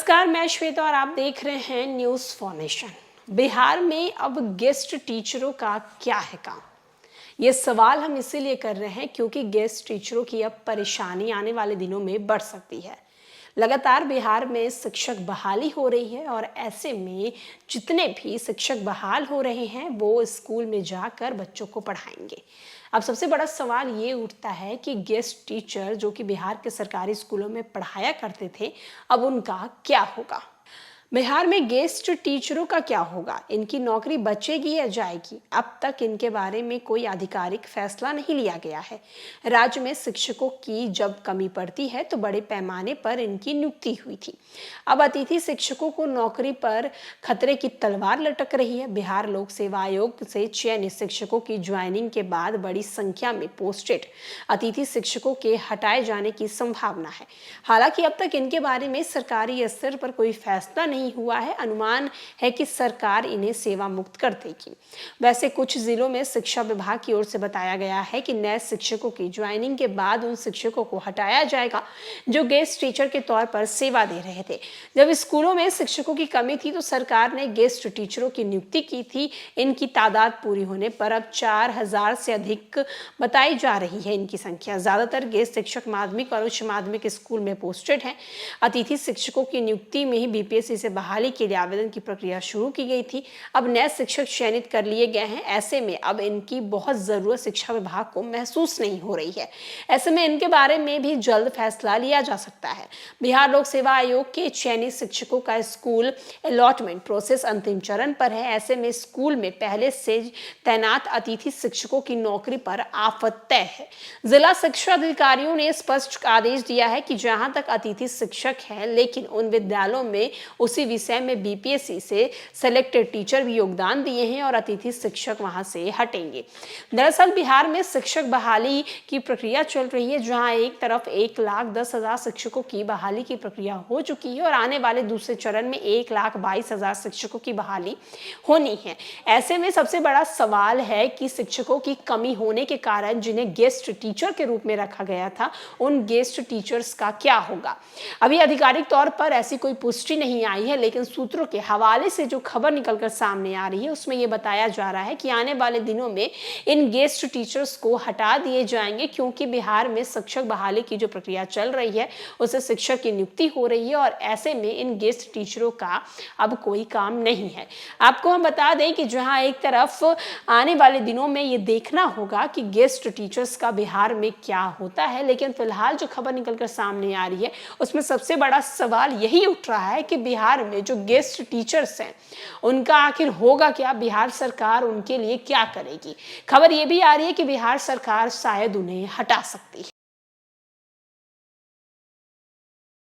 नमस्कार, मैं श्वेता और आप देख रहे हैं न्यूज़ फॉर नेशन। बिहार में अब गेस्ट टीचरों का क्या है काम? ये सवाल हम इसीलिए कर रहे हैं क्योंकि गेस्ट टीचरों की अब परेशानी आने वाले दिनों में बढ़ सकती है। लगातार बिहार में शिक्षक बहाली हो रही है और ऐसे में जितने भी शिक्षक बहाल हो रहे हैं वो स्कूल में जाकर बच्चों को पढ़ाएंगे। अब सबसे बड़ा सवाल ये उठता है कि गेस्ट टीचर जो कि बिहार के सरकारी स्कूलों में पढ़ाया करते थे, अब उनका क्या होगा? बिहार में गेस्ट टीचरों का क्या होगा? इनकी नौकरी बचेगी या जाएगी? अब तक इनके बारे में कोई आधिकारिक फैसला नहीं लिया गया है। राज्य में शिक्षकों की जब कमी पड़ती है तो बड़े पैमाने पर इनकी नियुक्ति हुई थी। अब अतिथि शिक्षकों को नौकरी पर खतरे की तलवार लटक रही है। बिहार लोक सेवा आयोग से चयनित शिक्षकों की ज्वाइनिंग के बाद बड़ी संख्या में पोस्टेड अतिथि शिक्षकों के हटाए जाने की संभावना है। हालांकि अब तक इनके बारे में सरकारी स्तर पर कोई फैसला नहीं हुआ है। अनुमान है कि सरकार इन्हें सेवा मुक्त कर देगी। वैसे कुछ जिलों में शिक्षा विभाग की ओर से बताया गया है कि नए शिक्षकों की ज्वाइनिंग के बाद उन शिक्षकों को हटाया जाएगा जो गेस्ट टीचर के तौर पर सेवा दे रहे थे। जब स्कूलों में शिक्षकों की कमी थी तो सरकार ने गेस्ट टीचरों की नियुक्ति की थी। इनकी तादाद पूरी होने पर अब 4000 से अधिक बताई जा रही है इनकी संख्या। ज्यादातर गेस्ट शिक्षक माध्यमिक और उच्च माध्यमिक स्कूल में पोस्टेड हैं। अतिथि शिक्षकों की नियुक्ति में ही बीपीएससी से बहाली के लिए आवेदन की प्रक्रिया शुरू की गई थी। अब नए शिक्षक चयनित कर लिए गए हैं। ऐसे में अब इनकी बहुत जरूरत शिक्षा विभाग को महसूस नहीं हो रही है। ऐसे में इनके बारे में भी जल्द फैसला लिया जा सकता है। बिहार लोक सेवा आयोग के चयनित शिक्षकों का स्कूल अलॉटमेंट प्रोसेस अंतिम चरण पर है। ऐसे में स्कूल में पहले से तैनात अतिथि शिक्षकों की नौकरी पर आफत तय है। जिला शिक्षा अधिकारियों ने स्पष्ट आदेश दिया है कि जहां तक अतिथि शिक्षक हैं, लेकिन उन विद्यालयों में उसी विषय में बीपीएससी से सिलेक्टेड टीचर भी योगदान दिए हैं और अतिथि शिक्षक वहां से हटेंगे। दरअसल बिहार में शिक्षक बहाली की प्रक्रिया चल रही है, जहां एक तरफ 1,10,000 शिक्षकों की बहाली की प्रक्रिया हो चुकी है और आने वाले दूसरे चरण में 1,22,000 शिक्षकों की बहाली होनी है। ऐसे में सबसे बड़ा सवाल है कि शिक्षकों की कमी होने के कारण जिन्हें गेस्ट टीचर के रूप में रखा गया था, उन गेस्ट टीचर्स का क्या होगा? अभी आधिकारिक तौर पर ऐसी कोई पुष्टि नहीं आई है, लेकिन सूत्रों के हवाले से जो खबर निकलकर सामने आ रही है उसमें यह बताया जा रहा है कि आने वाले दिनों में इन गेस्ट टीचर्स को हटा दिए जाएंगे, क्योंकि बिहार में शिक्षक बहाली की जो प्रक्रिया चल रही है उससे शिक्षक की नियुक्ति हो रही है और ऐसे में इन गेस्ट टीचरों का अब कोई काम नहीं है। आपको हम बता दें कि जहां एक तरफ आने वाले दिनों में ये देखना होगा कि गेस्ट टीचर्स का बिहार में क्या होता है, लेकिन फिलहाल जो खबर निकलकर सामने आ रही है उसमें सबसे बड़ा सवाल यही उठ रहा है कि बिहार में जो गेस्ट टीचर्स हैं उनका आखिर होगा क्या? बिहार सरकार उनके लिए क्या करेगी? खबर ये भी आ रही है कि बिहार सरकार शायद उन्हें हटा सकती है।